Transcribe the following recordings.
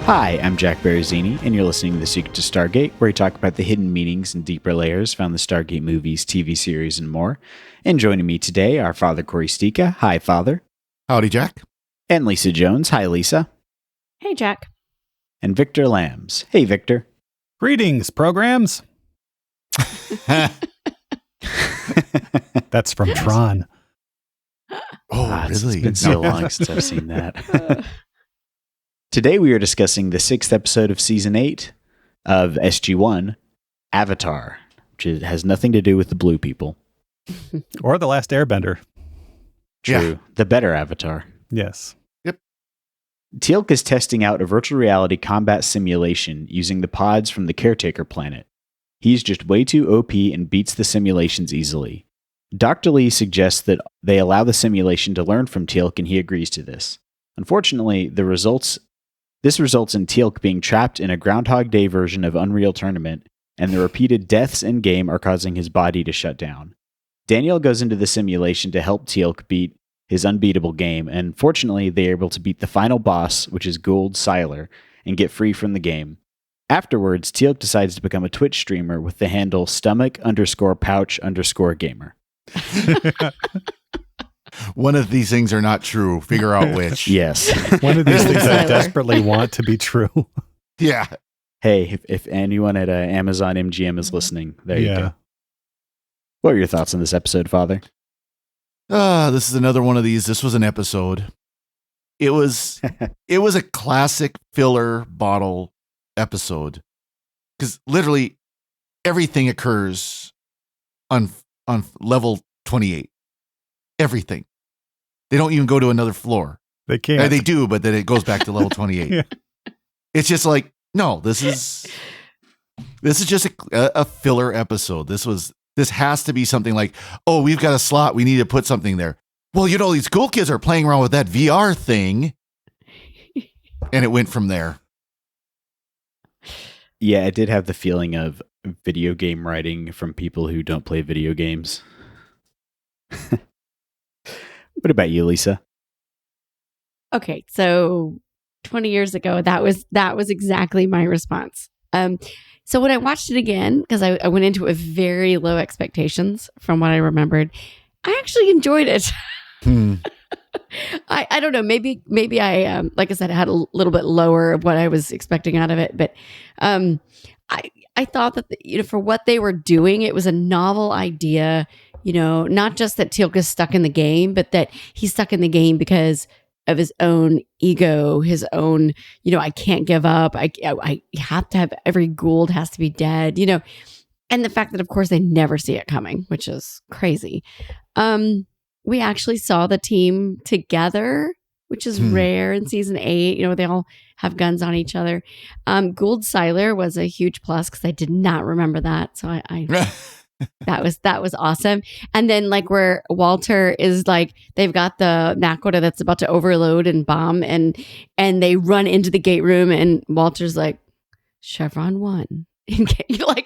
Hi, I'm Jack Baruzzini, and you're listening to The Secret to Stargate, where we talk about the hidden meanings and deeper layers found in the Stargate movies, TV series, and more. And joining me today are Father Cory Sticha. Hi, Father. Howdy, Jack. And Lisa Jones. Hi, Lisa. Hey, Jack. And Victor Lambs. Hey, Victor. Greetings, programs. That's from Tron. Oh, really? It's been so long since I've seen that. Today we are discussing the 6th episode of Season 8 of SG1, Avatar, which has nothing to do with the blue people. Or The Last Airbender. True. Yeah. The better Avatar. Yes. Yep. Teal'c is testing out a virtual reality combat simulation using the pods from the Caretaker planet. He's just way too OP and beats the simulations easily. Dr. Lee suggests that they allow the simulation to learn from Teal'c, and he agrees to this. Unfortunately, this results in Teal'c being trapped in a Groundhog Day version of Unreal Tournament, and the repeated deaths in-game are causing his body to shut down. Daniel goes into the simulation to help Teal'c beat his unbeatable game, and fortunately, they are able to beat the final boss, which is Gould Seiler, and get free from the game. Afterwards, Teal'c decides to become a Twitch streamer with the handle stomach_pouch_gamer. One of these things are not true. Figure out which. Yes. One of these things I desperately want to be true. Yeah. Hey, if anyone at Amazon MGM is listening, there you go. What are your thoughts on this episode, Father? This is another one of these. This was an episode. It was a classic filler bottle episode. Because literally everything occurs on level 28. Everything. They don't even go to another floor. They can't. They do, but then it goes back to level 28. Yeah. It's just like, no, this is just a filler episode. This has to be something like, oh, we've got a slot. We need to put something there. Well, these cool kids are playing around with that VR thing. And it went from there. Yeah, it did have the feeling of video game writing from people who don't play video games. What about you, Lisa? Okay, so 20 years ago, that was exactly my response. So when I watched it again, because I went into it with very low expectations from what I remembered, I actually enjoyed it. I don't know, maybe I like I said, I had a little bit lower of what I was expecting out of it, but I thought that for what they were doing, it was a novel idea. Not just that Teal'c is stuck in the game, but that he's stuck in the game because of his own ego, his own, I can't give up. I have to have every Gould has to be dead, and the fact that, of course, they never see it coming, which is crazy. We actually saw the team together, which is rare in season 8. They all have guns on each other. Gould Seiler was a huge plus because I did not remember that. So I that was awesome. And then where Walter is they've got the Nakoda that's about to overload and bomb and they run into the gate room and Walter's like, Chevron 1.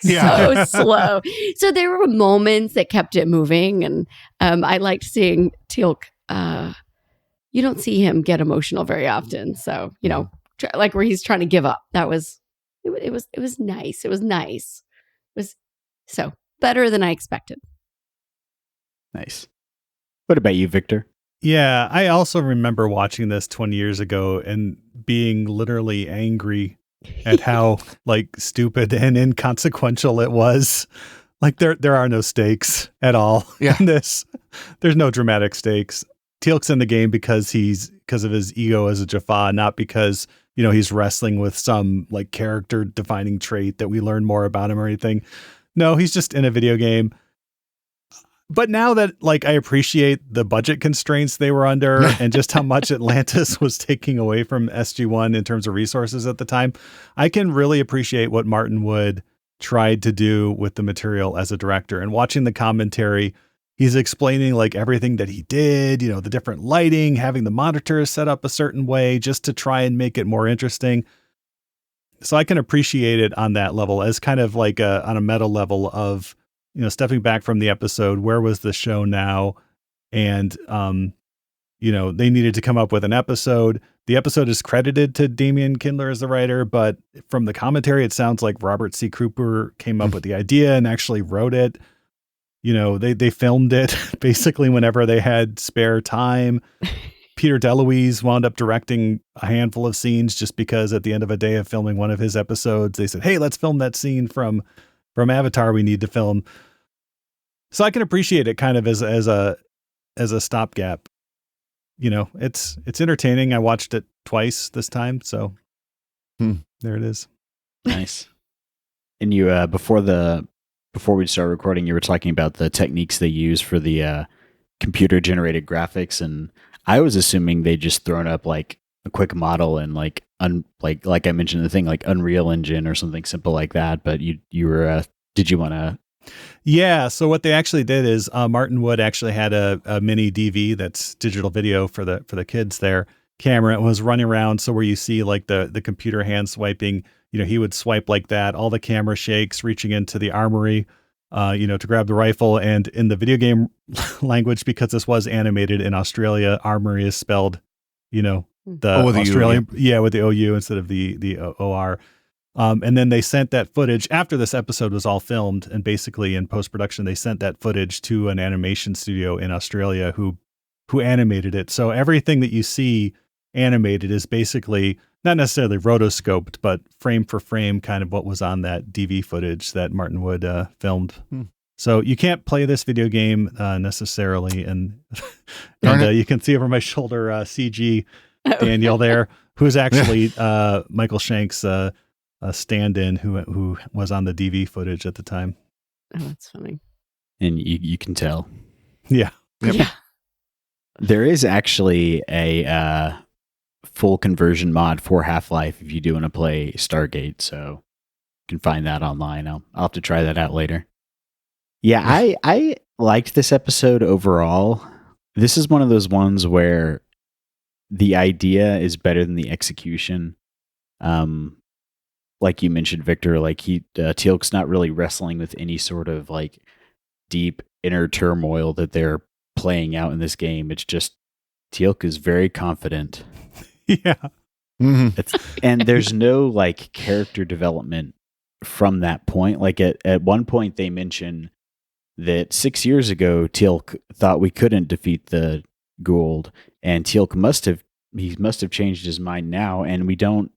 So slow. So there were moments that kept it moving. And I liked seeing Teal'c. You don't see him get emotional very often. So, where he's trying to give up. It was nice. It was nice. It was so better than I expected. Nice. What about you, Victor? Yeah, I also remember watching this 20 years ago and being literally angry at how stupid and inconsequential it was. There are no stakes at all in this. There's no dramatic stakes. Teal'c's in the game because of his ego as a Jaffa, not because, he's wrestling with some character defining trait that we learn more about him or anything. No, he's just in a video game. But now that I appreciate the budget constraints they were under and just how much Atlantis was taking away from SG1 in terms of resources at the time, I can really appreciate what Martin Wood tried to do with the material as a director. And watching the commentary, he's explaining everything that he did, the different lighting, having the monitors set up a certain way just to try and make it more interesting. So I can appreciate it on that level as kind of on a meta level of, stepping back from the episode, where was the show now? And they needed to come up with an episode. The episode is credited to Damian Kindler as the writer, but from the commentary, it sounds like Robert C. Cooper came up with the idea and actually wrote it. They filmed it basically whenever they had spare time. Peter DeLuise wound up directing a handful of scenes just because at the end of a day of filming one of his episodes, they said, hey, let's film that scene from Avatar we need to film. So I can appreciate it kind of as a stopgap. It's entertaining. I watched it twice this time, so there it is. Nice. And you before we start recording, you were talking about the techniques they use for the computer generated graphics, and I was assuming they just thrown up like a quick model and like I mentioned the thing like Unreal Engine or something simple like that. But you were did you want to? Yeah. So what they actually did is Martin Wood actually had a mini DV that's digital video for the kids. Their camera was running around, so where you see like the computer hand swiping, he would swipe like that. All the camera shakes, reaching into the armory, to grab the rifle. And in the video game language, because this was animated in Australia, armory is spelled, the Australian, with the OU instead of the OR. And then they sent that footage after this episode was all filmed, and basically in post-production, they sent that footage to an animation studio in Australia who animated it. So everything that you see animated is basically not necessarily rotoscoped, but frame for frame, kind of what was on that DV footage that Martin Wood filmed. So you can't play this video game necessarily, and you can see over my shoulder CG Daniel there, who's actually Michael Shank's stand-in who was on the DV footage at the time. Oh, that's funny. And you can tell. Yeah. Yep. Yeah. There is actually a full conversion mod for Half-Life if you do want to play Stargate, so you can find that online. I'll have to try that out later. Yeah, I liked this episode overall. This is one of those ones where the idea is better than the execution. Like you mentioned, Victor, like Teal'c's not really wrestling with any sort of like deep inner turmoil that they're playing out in this game. It's just Teal'c is very confident. Yeah. Mm-hmm. And there's no like character development from that point. Like at one point they mention that 6 years ago Teal'c thought we couldn't defeat the Goa'uld, and Teal'c must have changed his mind now, and we don't.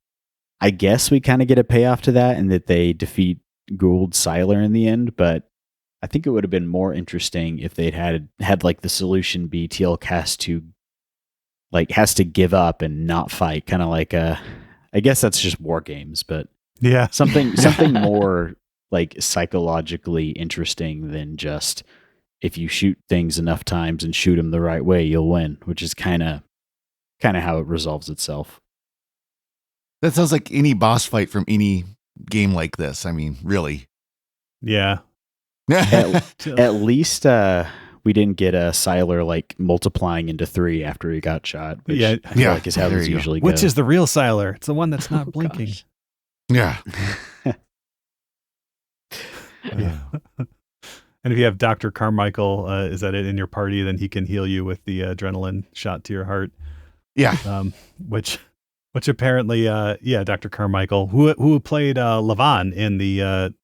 I guess we kind of get a payoff to that, and that they defeat Goa'uld Siler in the end. But I think it would have been more interesting if they'd had like the solution be Teal'c has to give up and not fight, kind of like I guess that's just war games, but yeah, something more like psychologically interesting than just if you shoot things enough times and shoot them the right way, you'll win, which is kind of how it resolves itself. That sounds like any boss fight from any game like this. I mean, really. Yeah. At least we didn't get a Siler like multiplying into 3 after he got shot. Which I feel like is how this usually goes. Which is the real Siler? It's the one that's not blinking. Gosh. Yeah. Yeah. And if you have Dr. Carmichael, is that it in your party, then he can heal you with the adrenaline shot to your heart. Yeah. Which apparently, Dr. Carmichael, who played Levon in the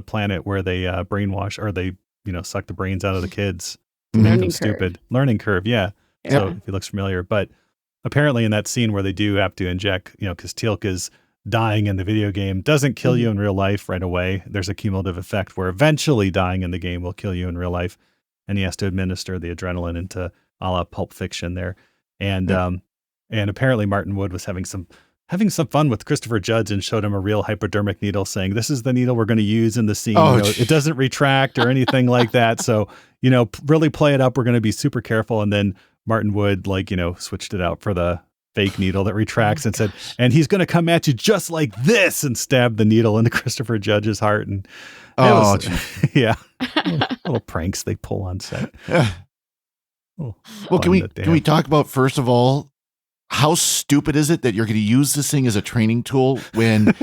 planet where they brainwash or they suck the brains out of the kids. Learning curve. Yeah. So if he looks familiar, but apparently in that scene where they do have to inject, because Teal'c is dying in the video game, doesn't kill you in real life right away. There's a cumulative effect where eventually dying in the game will kill you in real life, and he has to administer the adrenaline into a la Pulp Fiction there. And apparently Martin Wood was having some fun with Christopher Judge and showed him a real hypodermic needle, saying, "This is the needle we're going to use in the scene. It doesn't retract or anything like that. So, really play it up. We're going to be super careful." And then Martin Wood, switched it out for the fake needle that retracts and said, "And he's going to come at you just like this," and stabbed the needle into Christopher Judge's heart. And little pranks they pull on set. Well, can we talk about, first of all, how stupid is it that you're going to use this thing as a training tool when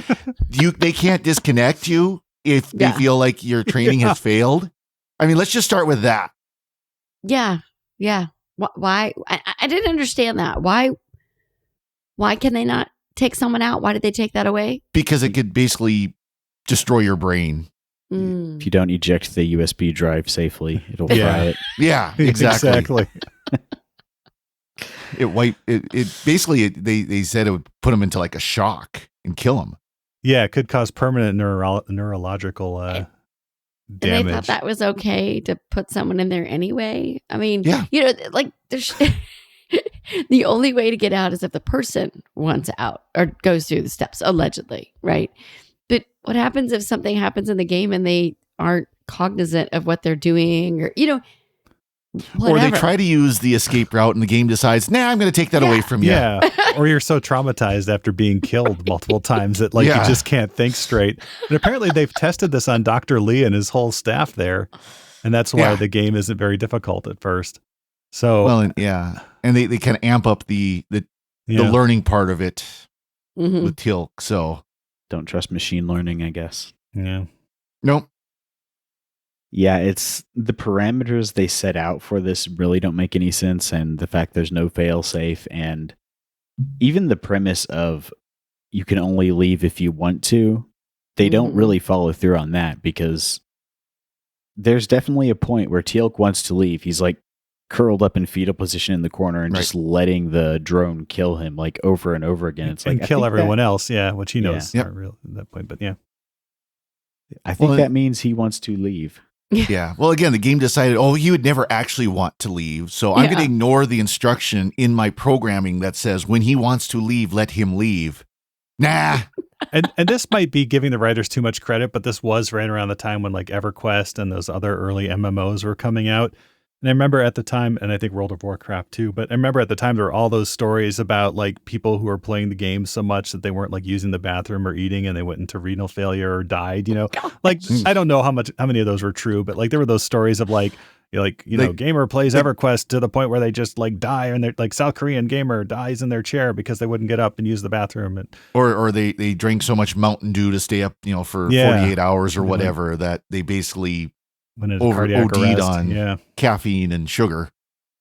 they can't disconnect you if they feel like your training has failed? I mean, let's just start with that. Yeah. Yeah. Why? I didn't understand that. Why can they not take someone out? Why did they take that away? Because it could basically destroy your brain. Mm. If you don't eject the USB drive safely, it'll fry Yeah. it. Yeah, exactly. It basically they said it would put them into like a shock and kill them. Yeah, it could cause permanent neurological And damage. they thought that was okay to put someone in there anyway. I mean, Yeah. like there's the only way to get out is if the person wants out or goes through the steps, allegedly, right? But what happens if something happens in the game and they aren't cognizant of what they're doing, or whatever. Or they try to use the escape route and the game decides, nah, I'm going to take that away from you. Yeah. Or you're so traumatized after being killed multiple times that you just can't think straight. And apparently they've tested this on Dr. Lee and his whole staff there. And that's why the game isn't very difficult at first. So and they kind of amp up the learning part of it with Teal'c. So Don't trust machine learning, I guess. Yeah. Nope. Yeah, it's the parameters they set out for this really don't make any sense, and the fact there's no fail safe, and even the premise of you can only leave if you want to, they don't really follow through on that, because there's definitely a point where Teal'c wants to leave. He's like curled up in fetal position in the corner and just letting the drone kill him like over and over again. It's and like kill everyone else, which he knows Yep. aren't real at that point, but I think that means he wants to leave. Yeah. Well, again, the game decided, he would never actually want to leave. So I'm going to ignore the instruction in my programming that says when he wants to leave, let him leave. Nah. and this might be giving the writers too much credit, but this was right around the time when like EverQuest and those other early MMOs were coming out. And I remember at the time, and I think World of Warcraft too, but I remember at the time there were all those stories about like people who were playing the game so much that they weren't like using the bathroom or eating, and they went into renal failure or died, like I don't know how many of those were true, but like there were those stories of gamer plays EverQuest to the point where they just like die, and they're like South Korean gamer dies in their chair because they wouldn't get up and use the bathroom, and or they drank so much Mountain Dew to stay up, for 48 hours or whatever that they basically OD'd on caffeine and sugar.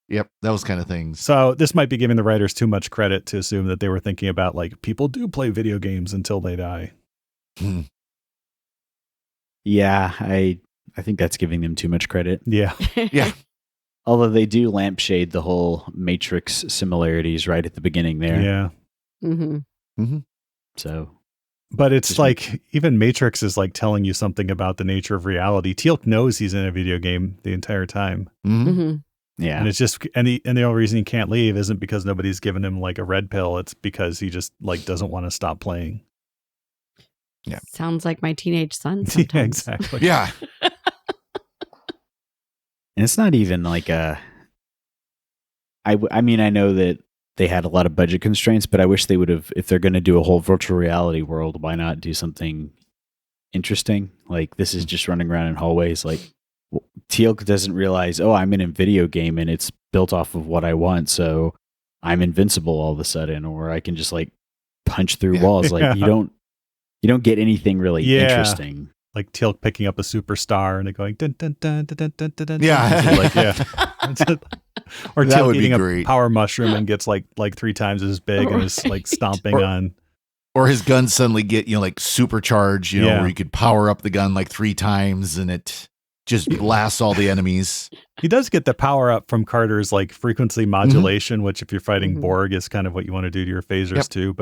Yep, those kind of things. So this might be giving the writers too much credit to assume that they were thinking about like people do play video games until they die. Yeah, I think that's giving them too much credit. Yeah. Yeah. Although they do lampshade the whole Matrix similarities right at the beginning there. Yeah. So, but it's like even Matrix is like telling you something about the nature of reality. Teal'c knows he's in a video game the entire time. Yeah. And it's just, and the only reason he can't leave isn't because nobody's given him like a red pill. It's because he just like doesn't want to stop playing. Yeah. Sounds like my teenage son sometimes. Yeah, exactly. Yeah. And it's not even like I mean, I know that they had a lot of budget constraints, but I wish they would have, if they're going to do a whole virtual reality world, why not do something interesting? Like this is just running around in hallways. Like Teal'c doesn't realize, I'm in a video game and it's built off of what I want. So I'm invincible all of a sudden, or I can just like punch through walls. Like you don't get anything really interesting. Like Teal'c picking up a superstar and it going dun dun dun dun dun dun dun. Yeah. Or that Teal'c would eating be a great. Power mushroom and gets like 3 times as big and is like stomping on. Or his guns suddenly get, like supercharged, where you could power up the gun like 3 times and it just blasts all the enemies. He does get the power up from Carter's like frequency modulation, which if you're fighting Borg is kind of what you want to do to your phasers too.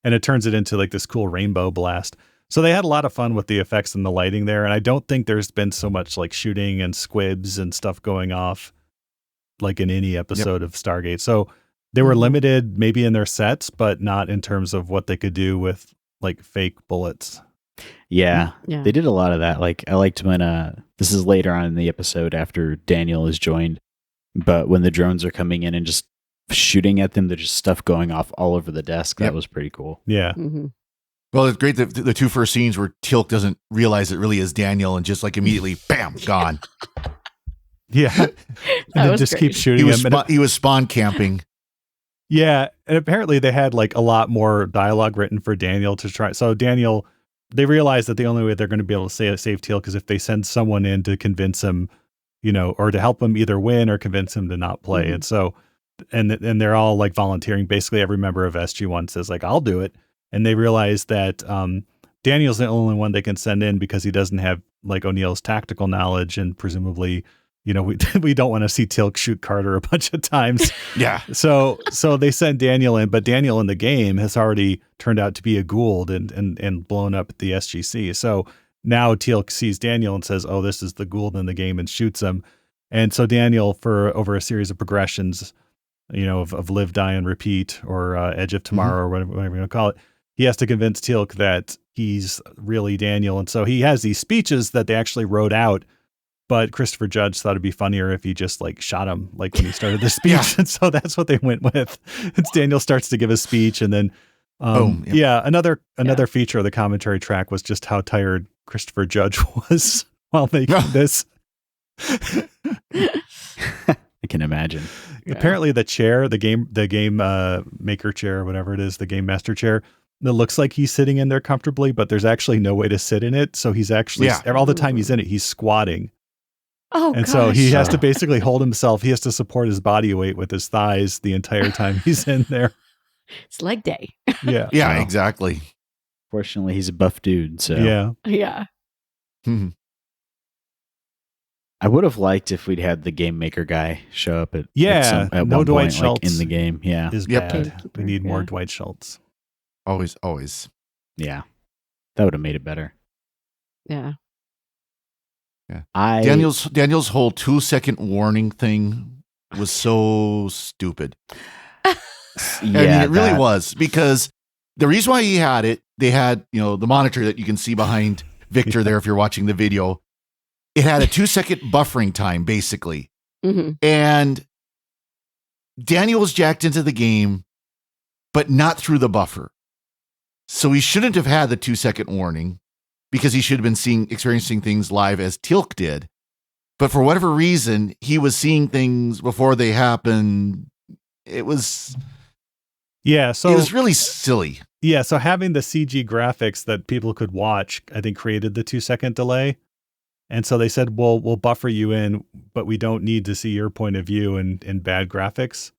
And it turns it into like this cool rainbow blast. So they had a lot of fun with the effects and the lighting there. And I don't think there's been so much like shooting and squibs and stuff going off like in any episode of Stargate. So they were limited maybe in their sets, but not in terms of what they could do with like fake bullets. Yeah. They did a lot of that. Like I liked when this is later on in the episode after Daniel is joined, but when the drones are coming in and just shooting at them, there's just stuff going off all over the desk. That was pretty cool. Yeah. Well, it's great that the 2 first scenes where Teal'c doesn't realize it really is Daniel and just like immediately, bam, gone. Yeah. And just keep shooting him. He was spawn camping. Yeah. And apparently they had like a lot more dialogue written for Daniel to try. So Daniel, they realized that the only way they're going to be able to save Teal'c is if they send someone in to convince him or to help him either win or convince him to not play. Mhm. And so, and they're all like volunteering. Basically, every member of SG1 says like, I'll do it. And they realize that Daniel's the only one they can send in because he doesn't have like O'Neill's tactical knowledge, and presumably, we don't want to see Teal'c shoot Carter a bunch of times. Yeah. So they send Daniel in, but Daniel in the game has already turned out to be a Goa'uld and blown up the SGC. So now Teal'c sees Daniel and says, "Oh, this is the Goa'uld in the game," and shoots him. And so Daniel, for over a series of progressions, of live, die, and repeat, or Edge of Tomorrow, or whatever you want to call it, he has to convince Teal'c that he's really Daniel. And so he has these speeches that they actually wrote out. But Christopher Judge thought it'd be funnier if he just like shot him like when he started the speech. Yeah. And so that's what they went with. It's Daniel starts to give a speech, and then Boom. Yep. yeah, another feature of the commentary track was just how tired Christopher Judge was while making this. I can imagine. Yeah. Apparently the chair, the game maker chair, or whatever it is, the game master chair, it looks like he's sitting in there comfortably, but there's actually no way to sit in it. So he's actually all the time he's in it, he's squatting. Oh, and gosh. so he has to basically hold himself. He has to support his body weight with his thighs the entire time he's in there. It's leg day. Yeah. Yeah, Wow. exactly. Fortunately, he's a buff dude. So Yeah. Yeah. Mhm. I would have liked if we'd had the game maker guy show up at Yeah, at no one Dwight point, like, Schultz. in the game. Yeah, Is Yep. bad. We Gatekeeper, need more yeah. Dwight Schultz. Always. yeah, that would have made it better. Yeah. Daniel's whole 2-second warning thing was so stupid. Yeah, I mean, it really that- was, because the reason why he had it, they had, the monitor that you can see behind Victor there if you're watching the video. It had a 2-second buffering time, basically. hmm And Daniel was jacked into the game, but not through the buffer. So he shouldn't have had the 2-second warning, because he should have been experiencing things live as Teal'c did. But for whatever reason, he was seeing things before they happened. It was really silly. Yeah, so having the CG graphics that people could watch, I think, created the 2-second delay. And so they said, well, we'll buffer you in, but we don't need to see your point of view in bad graphics.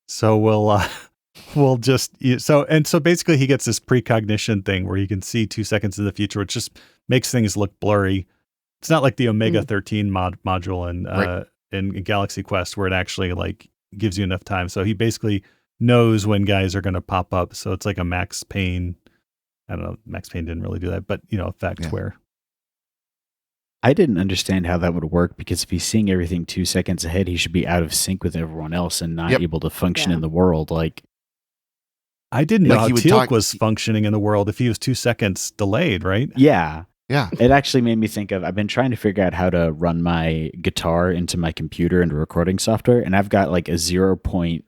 So we'll just, so basically he gets this precognition thing where he can see 2 seconds in the future, which just makes things look blurry. It's not like the Omega 13 module in Galaxy Quest where it actually like gives you enough time. So he basically knows when guys are going to pop up. So it's like a Max Payne. I don't know. Max Payne didn't really do that, but effect where. I didn't understand how that would work, because if he's seeing everything 2 seconds ahead, he should be out of sync with everyone else and not able to function in the world. Like, I didn't know Like how he would Teal'c talk- was functioning in the world if he was 2 seconds delayed, right? yeah, Yeah. it actually made me think of, I've been trying to figure out how to run my guitar into my computer into recording software, and I've got like a 0.4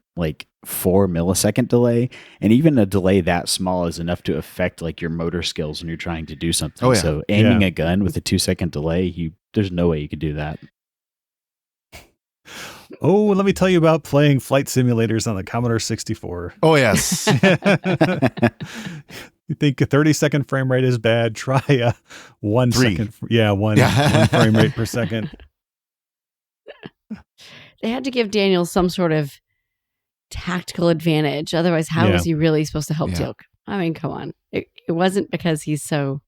millisecond delay, and even a delay that small is enough to affect like your motor skills when you're trying to do something. Oh, yeah. So aiming a gun with a 2 second delay, there's no way you could do that. Oh, let me tell you about playing flight simulators on the Commodore 64. Oh, yes. You think a 30-second frame rate is bad? Try a 1 3. second. Yeah, one frame rate per second. They had to give Daniel some sort of tactical advantage. Otherwise, how was he really supposed to help Yeah. Teal'c? I mean, come on. It wasn't because he's so.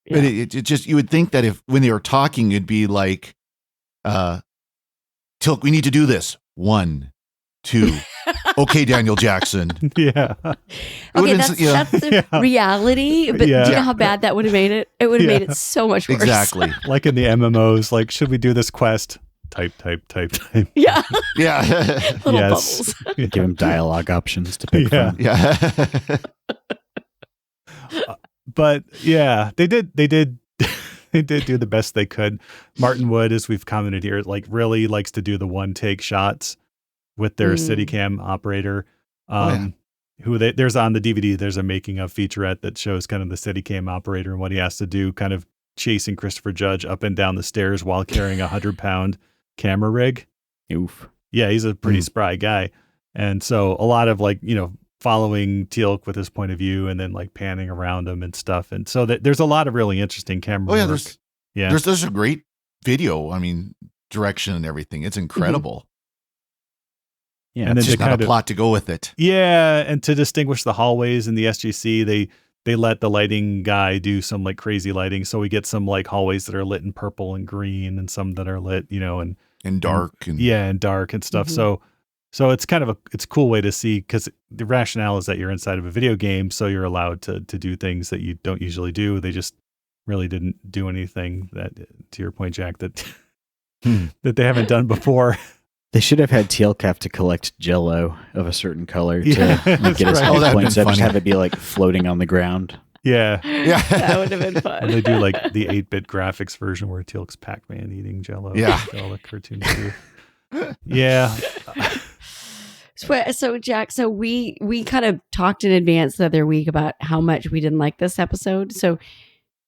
But it just, you would think that when they were talking, it'd be like, Teal'c, we need to do this. 1, 2. Okay, Daniel Jackson. Yeah. Okay, that's the reality. But do you know how bad that would have made it? It would have made it so much worse. Exactly. Like in the MMOs, like, should we do this quest? Type. Yeah. Yeah. Little Yes. bubbles. Give him dialogue options to pick Yeah. from. Yeah. But yeah, they did they did do the best they could. Martin Wood, as we've commented here, like really likes to do the one take shots with their Steadicam operator. There's on the DVD, there's a making of featurette that shows kind of the Steadicam operator and what he has to do, kind of chasing Christopher Judge up and down the stairs while carrying a 100-pound camera rig. Oof. Yeah, he's a pretty spry guy. And so a lot of like, following Teal'c with his point of view and then like panning around him and stuff. And so there's a lot of really interesting camera work. There's a great video, I mean, direction and everything. It's incredible. Yeah, And then It's just to not kind a of- plot to go with it. Yeah, and to distinguish the hallways in the SGC, they let the lighting guy do some like crazy lighting, so we get some like hallways that are lit in purple and green, and some that are lit, and Dark. and dark and stuff. Mhm. So it's kind of it's a cool way to see, because the rationale is that you're inside of a video game, so you're allowed to do things that you don't usually do. They just really didn't do anything that, to your point, Jack, that that they haven't done before. They should have had Teal'c have to collect Jello of a certain color to Yeah, like, get his that's right. Oh, hit that'd points been up. Just funny. have it be like floating on the ground. Yeah. Yeah. That would have been When fun. they do like the 8-bit graphics version where Teal'c's Pac-Man eating Jello. Yeah. like all the cartoons do. Yeah. So Jack, so we kind of talked in advance the other week about how much we didn't like this episode. So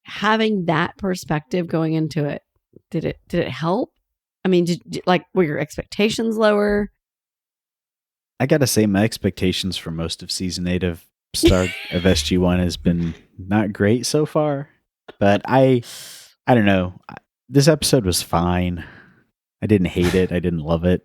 having that perspective going into it, did it help? I mean, were your expectations lower? I gotta say, my expectations for most of season 8 of SG1 has been not great so far. But I don't know. This episode was fine. I didn't hate it. I didn't love it.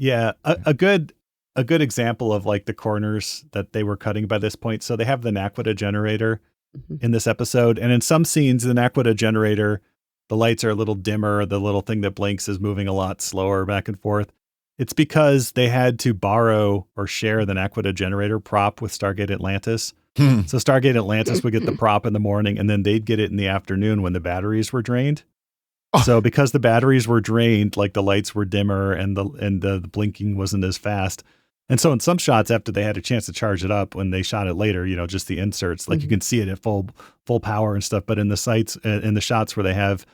Yeah. A good example of like the corners that they were cutting by this point. So they have the Naquita generator Mhm. in this episode. And in some scenes, the Naquita generator, the lights are a little dimmer. The little thing that blinks is moving a lot slower back and forth. It's because they had to borrow or share the Naquita generator prop with Stargate Atlantis. So Stargate Atlantis would get the prop in the morning, and then they'd get it in the afternoon when the batteries were drained. Oh. So because the batteries were drained, like the lights were dimmer and the blinking wasn't as fast. And so in some shots, after they had a chance to charge it up, when they shot it later, just the inserts, like you can see it at full power and stuff. But in the sites, in the shots where they have,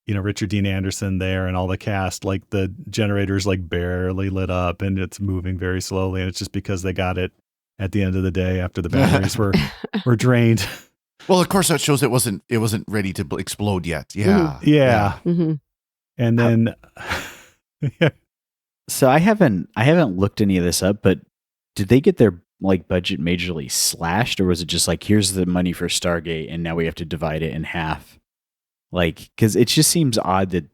Richard Dean Anderson there and all the cast, like the generator's like barely lit up and it's moving very slowly. And it's just because they got it at the end of the day after the batteries were drained. Well, of course, that shows it wasn't ready to explode yet. Yeah. Yeah. Mm-hmm. And then, So I haven't looked any of this up, but did they get their like budget majorly slashed, or was it just like, here's the money for Stargate and now we have to divide it in half? Like, because it just seems odd that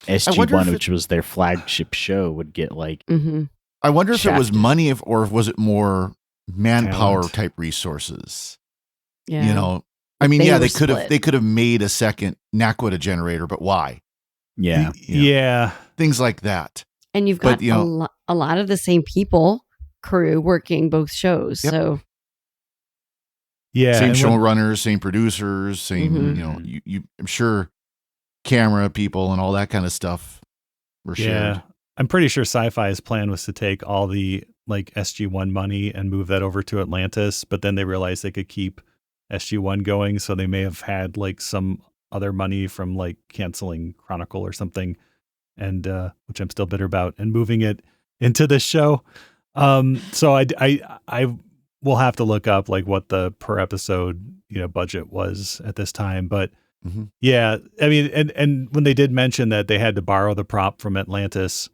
SG1, which was their flagship show, would get like. Mm-hmm. I wonder if it was shafted. money, or was it more manpower Talent. type resources? Yeah. I mean, They were they could have made a second Naquita generator, but why? Yeah. yeah. Things like that. And you've But, got a lot of the same crew working both shows. Yep. So Yeah. Same and when- showrunners, same producers, same, Mhm. I'm sure camera people and all that kind of stuff were shared. Yeah. I'm pretty sure Sci-Fi's plan was to take all the like SG1 money and move that over to Atlantis, but then they realized they could keep SG1 going. So they may have had like some other money from like canceling Chronicle or something, and which I'm still bitter about, and moving it into this show. So I will have to look up like what the per episode, budget was at this time. But Mhm. yeah, I mean, and when they did mention that they had to borrow the prop from Atlantis,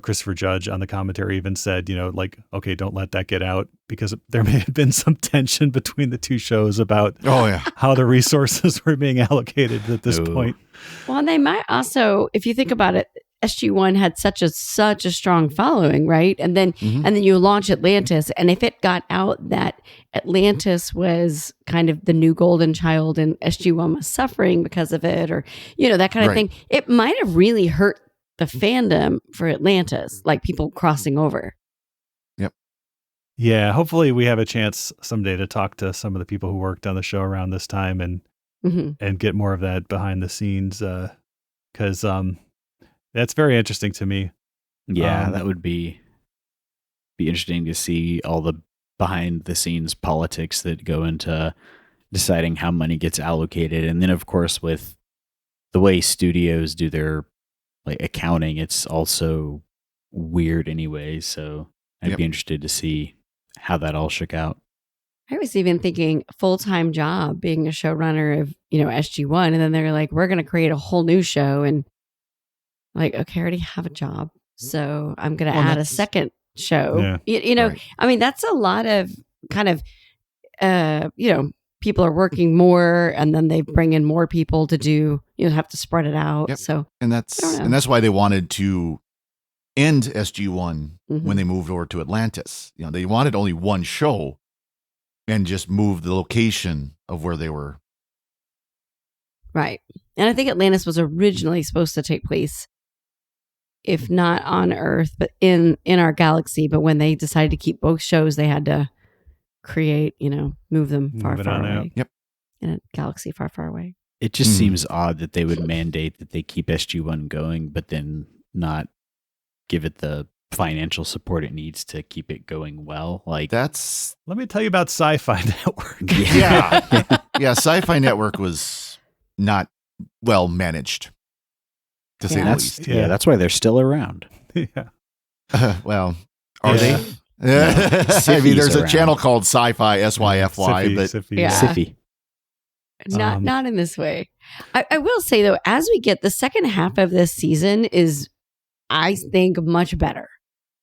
Christopher Judge on the commentary even said, like, okay, don't let that get out, because there may have been some tension between the two shows about Oh, yeah. how the resources were being allocated at this Ooh. point. well, and they might also, if you think about it, SG1 had such a strong following, right? And then Mhm. and then you launch Atlantis, and if it got out that Atlantis was kind of the new golden child and SG1 was suffering because of it, or that kind of Right. thing, it might have really hurt the fandom for Atlantis, like people crossing over. Yeah, hopefully we have a chance someday to talk to some of the people who worked on the show around this time and Mm-hmm. get more of that behind the scenes, because that's very interesting to me. Yeah, that would be interesting to see all the behind the scenes politics that go into deciding how money gets allocated. And then of course with the way studios do their like accounting, it's also weird anyway. So I'd Yep. be interested to see how that all shook out. I was even thinking full-time job being a showrunner of, SG1. And then they're like, we're going to create a whole new show. And like, okay, I already have a job. So I'm going to Well, add a that's- second show. Yeah. You know, Right. I mean, that's a lot of kind of, people are working more, and then they bring in more people to do, have to spread it out. Yep. So, And I don't know. that's why they wanted to end SG1 Mhm. when they moved over to Atlantis. They wanted only one show and just move the location of where they were. Right. And I think Atlantis was originally supposed to take place, if not on Earth, but in our galaxy. But when they decided to keep both shows, they had to create, move them far, Move it far on away. out. Yep. In a galaxy far, far away. It just seems odd that they would mandate that they keep SG1 going, but then not give it the financial support it needs to keep it going well. Like That's Let me tell you about Sci-Fi Network. yeah. Sci-Fi Network was not well managed, to say the that's least. yeah, that's why they're still around. Yeah. Well, are Yeah. they? No, I mean, there's Syfy's a around. channel called Sci-Fi SYFY, but Siffy. Yeah. Syfy. Not in this way. I will say though, as we get the second half of this season is, I think, much better.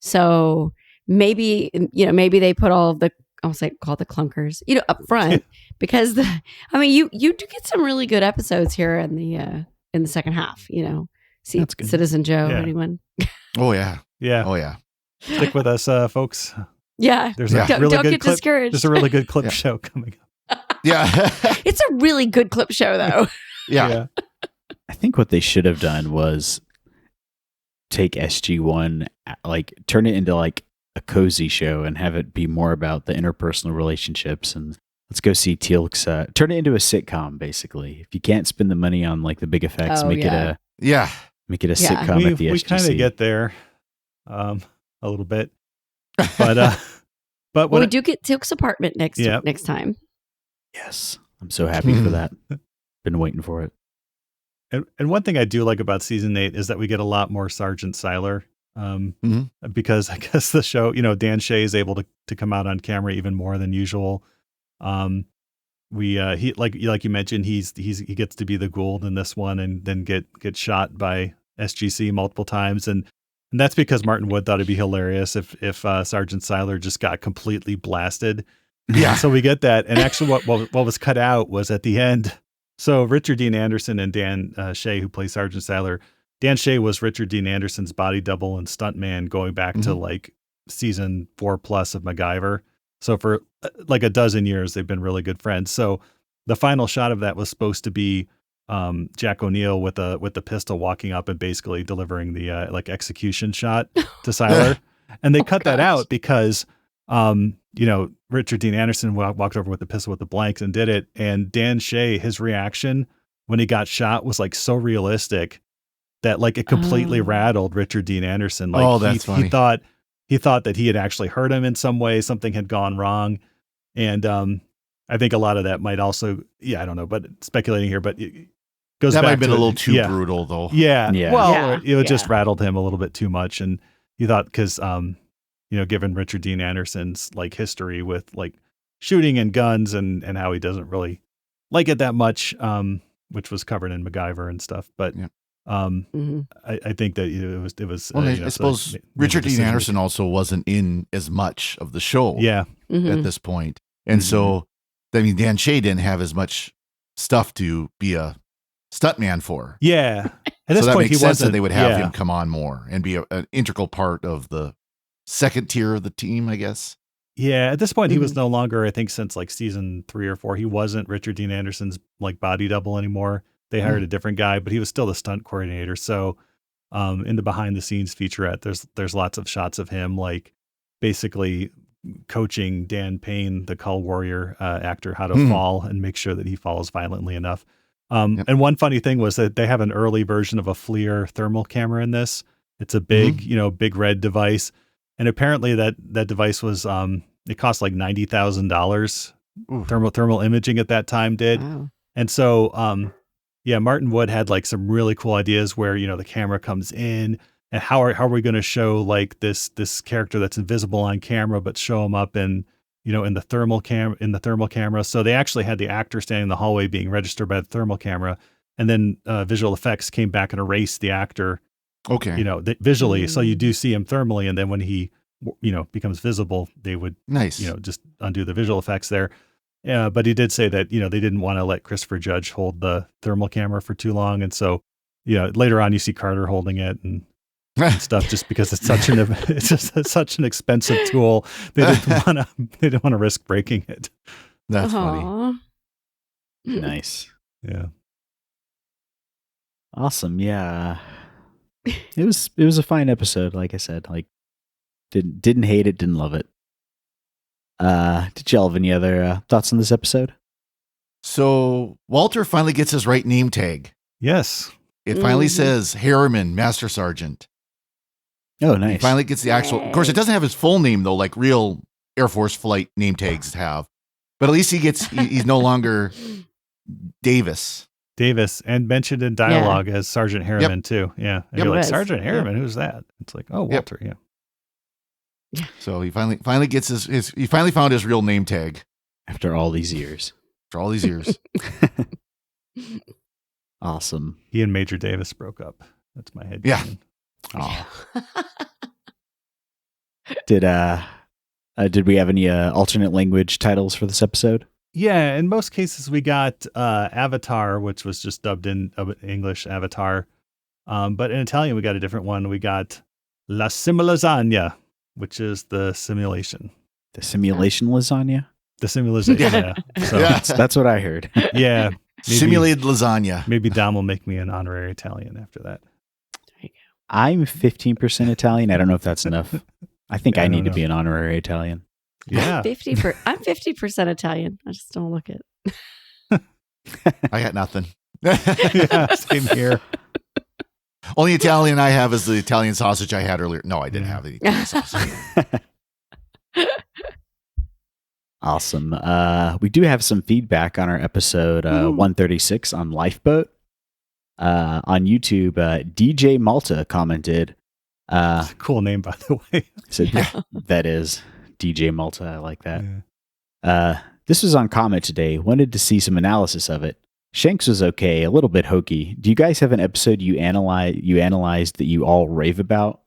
So maybe they put all of the, I'll say call the clunkers up front because you do get some really good episodes here in the second half. See That's good. Citizen Joe. Yeah. Anyone? oh yeah, Yeah. oh yeah. Stick with us, folks. Yeah. There's Yeah. a Don't, really don't good get clip. discouraged. There's a really good clip Yeah. show coming up. Yeah. It's a really good clip show though. yeah. I think what they should have done was take SG1, like turn it into like a cozy show and have it be more about the interpersonal relationships. And let's go see Teal'c. Turn it into a sitcom, basically. If you can't spend the money on like the big effects, Oh, make yeah. it Yeah. a Yeah. sitcom at the We SGC. kind of get there, a little bit, but Well, what we do get Teal'c's apartment next Yep. time. Yes, I'm so happy for that. Been waiting for it. And one thing I do like about season 8 is that we get a lot more Sergeant Siler. Because I guess the show, Dan Shea is able to come out on camera even more than usual. He like you mentioned, he gets to be the Gould in this one, and then get shot by SGC multiple times, and that's because Martin Wood thought it'd be hilarious if Sergeant Siler just got completely blasted. Yeah. So we get that, and actually, what was cut out was at the end. So Richard Dean Anderson and Dan Shea, who play Sergeant Siler, Dan Shea was Richard Dean Anderson's body double and stuntman going back to like season 4+ of MacGyver. So for like a dozen years, they've been really good friends. So the final shot of that was supposed to be Jack O'Neill with the pistol walking up and basically delivering the like execution shot to Siler, and they cut that out because Richard Dean Anderson walked over with the pistol with the blanks and did it, and Dan Shea, his reaction when he got shot was like so realistic that like it completely rattled Richard Dean Anderson. Like that's funny. He thought that he had actually hurt him in some way, something had gone wrong, and I think a lot of that might also, I don't know, but speculating here, but it goes That back might have been to a little too brutal, though. Yeah. Yeah. Well, Yeah. it just rattled him a little bit too much. And he thought, because, given Richard Dean Anderson's like history with like shooting and guns and how he doesn't really like it that much, which was covered in MacGyver and stuff. But I think that it was. Well, I suppose made a Richard Dean decision. Anderson also wasn't in as much of the show Yeah. at this point. And so, I mean, Dan Shea didn't have as much stuff to be a stuntman for. Yeah. At So this that point, makes he sense wasn't. that they would have yeah. him come on more and be an integral part of the second tier of the team, I guess. Yeah, at this point, he was no longer, I think, since like season 3 or 4, he wasn't Richard Dean Anderson's like body double anymore. They hired a different guy, but he was still the stunt coordinator. So in the behind the scenes featurette, there's lots of shots of him like basically coaching Dan Payne, the Call Warrior actor, how to fall and make sure that he falls violently enough. And one funny thing was that they have an early version of a FLIR thermal camera in this. It's a big, big red device. And apparently that device was, it cost like $90,000. Thermal imaging at that time did. Wow. And so, Martin Wood had like some really cool ideas where, the camera comes in and how are we going to show like this character that's invisible on camera, but show him up in the thermal camera. So they actually had the actor standing in the hallway being registered by the thermal camera. And then visual effects came back and erased the actor. Okay. Visually. So you do see him thermally. And then when he, becomes visible, they would, Nice. just undo the visual effects there. Yeah, but he did say that, they didn't want to let Christopher Judge hold the thermal camera for too long. And so, later on you see Carter holding it and stuff just because it's such an expensive tool. They didn't want to risk breaking it. That's funny. Aw. Nice. Yeah. Awesome. Yeah. It was a fine episode, like I said. Like didn't hate it, didn't love it. Did y'all have any other thoughts on this episode? So Walter finally gets his right name tag. Yes. It finally Mhm. says Harriman, Master Sergeant. Oh, He nice. finally gets the actual. Of course, it doesn't have his full name though, like real Air Force flight name tags have. But at least he's no longer Davis. Davis, and mentioned in dialogue as Sergeant Harriman too. Yeah. And you're like, Yes. Sergeant Harriman, who's that? It's like, oh, Walter. Yeah. So he finally gets he finally found his real name tag After all these years. after all these years. Awesome. He and Major Davis broke up. That's my head. Yeah. Oh. Did we have any alternate language titles for this episode? Yeah, in most cases we got Avatar, which was just dubbed in English, Avatar. But in Italian we got a different one. We got La Simulazania, which is the simulation. The simulation lasagna? The simulation, yeah. So, Yeah. That's what I heard. yeah. Simulated lasagna. Maybe Dom will make me an honorary Italian after that. I'm 15% Italian. I don't know if that's enough. I think Yeah, I I need don't to know. be an honorary Italian. Yeah. I'm 50% Italian. I just don't look it. I got nothing. Yeah, same here. Only Italian I have is the Italian sausage I had earlier. No, I didn't Yeah. have the Italian sausage. Awesome. We do have some feedback on our episode 136 on Lifeboat. On YouTube, DJ Malta commented, It's a cool name, by the way. said, that is DJ Malta. I like that. Yeah. This was on comment today. Wanted to see some analysis of it. Shanks was okay, a little bit hokey. Do you guys have an episode you analyzed that you all rave about?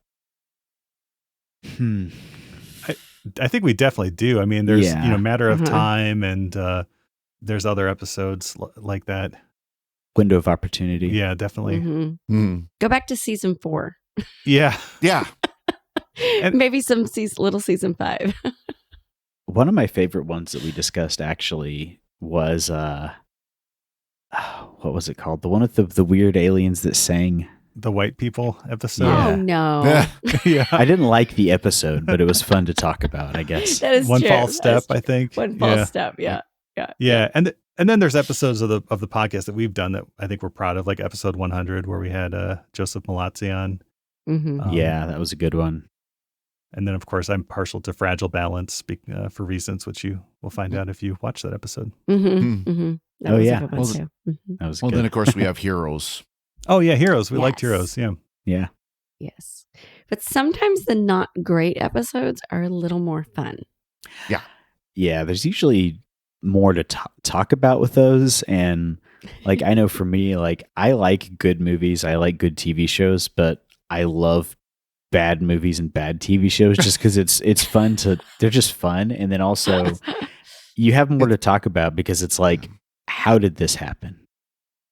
I think we definitely do. I mean, there's, Yeah. Matter of Mhm. Time, and there's other episodes like that. Window of Opportunity. Yeah, definitely. Mhm. Mm. Go back to season 4. Yeah. Yeah. And- Maybe some little season 5. One of my favorite ones that we discussed actually was what was it called? The one with the weird aliens that sang. The white people episode. Yeah. Oh no. Yeah. I didn't like the episode, but it was fun to talk about, I guess. That is One true. false step, That's I think. true. One false Yeah. step. Yeah. Yeah, and then there's episodes of the podcast that we've done that I think we're proud of, like episode 100 where we had Joseph Malazzi on. Mm-hmm. Yeah, that was a good one. And then of course I'm partial to Fragile Balance for reasons which you will find out if you watch that episode. Mm-hmm. Mm-hmm. That Oh, was yeah. a good one Well, too. Mhm. That was Well, good. then of course we have Heroes. Oh yeah, Heroes. We liked Yes. Heroes. Yeah. Yeah. Yes. But sometimes the not great episodes are a little more fun. Yeah, there's usually more to talk about with those. And like, I know for me, like, I like good movies. I like good TV shows, but I love bad movies and bad TV shows just because it's fun they're just fun. And then also you have more to talk about because it's like, how did this happen?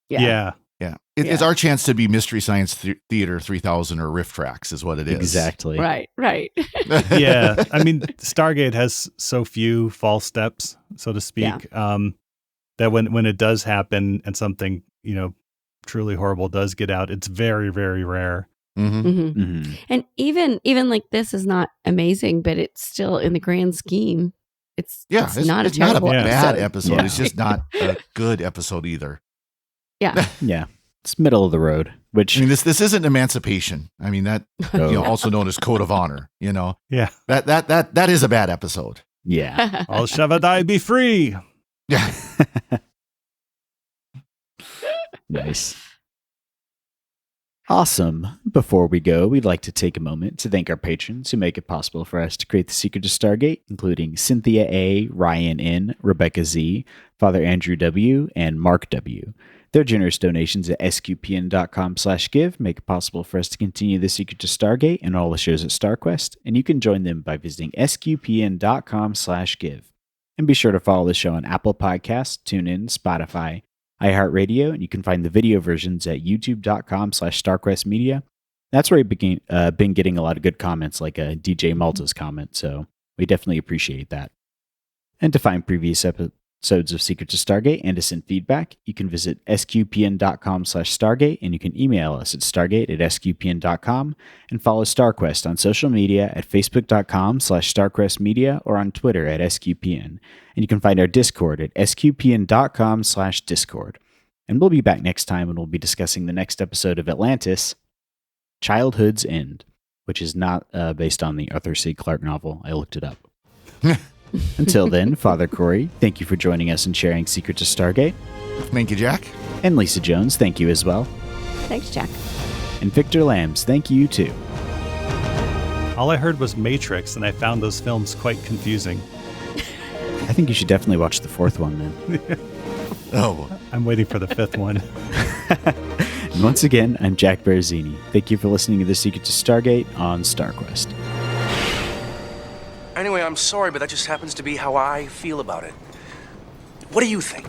Yeah. Yeah. It's our chance to be Mystery Science Theater 3000 or Riff Tracks is what it is. Exactly. Right. Yeah. I mean, Stargate has so few false steps, so to speak, that when it does happen and something, truly horrible does get out, it's very, very rare. Mm-hmm. Mm-hmm. Mm-hmm. And even like this is not amazing, but it's still in the grand scheme. It's Yeah. it's not a it's not a terrible bad episode. Yeah. It's just not a good episode either. Yeah. Yeah. It's middle of the road, which I mean, this isn't Emancipation. I mean, that, oh, also known as Code of Honor, Yeah. that is a bad episode. yeah. All Shavadai be free. Yeah. Nice. Awesome. Before we go, we'd like to take a moment to thank our patrons who make it possible for us to create The Secret to Stargate, including Cynthia A., Ryan N., Rebecca Z., Father Andrew W., and Mark W. Their generous donations at sqpn.com/give make it possible for us to continue The Secret to Stargate and all the shows at StarQuest, and you can join them by visiting sqpn.com/give. And be sure to follow the show on Apple Podcasts, TuneIn, Spotify, iHeartRadio, and you can find the video versions at youtube.com/StarQuestMedia. That's where I've been getting a lot of good comments, like a DJ Malta's comment, so we definitely appreciate that. And to find previous episodes of Secrets of Stargate and to send feedback, you can visit sqpn.com/Stargate, and you can email us at stargate@sqpn.com, and follow StarQuest on social media at facebook.com/StarQuestMedia or on Twitter at SQPN. And you can find our Discord at sqpn.com/Discord. And we'll be back next time, and we'll be discussing the next episode of Atlantis, Childhood's End, which is not based on the Arthur C. Clarke novel. I looked it up. Until then, Father Cory, thank you for joining us and sharing Secrets of Stargate. Thank you, Jack. And Lisa Jones, thank you as well. Thanks, Jack. And Victor Lambs, thank you too. All I heard was Matrix, and I found those films quite confusing. I think you should definitely watch the fourth one then. Oh, I'm waiting for the fifth one. And once again, I'm Jack Baruzzini. Thank you for listening to The Secrets of Stargate on StarQuest. Anyway, I'm sorry, but that just happens to be how I feel about it. What do you think?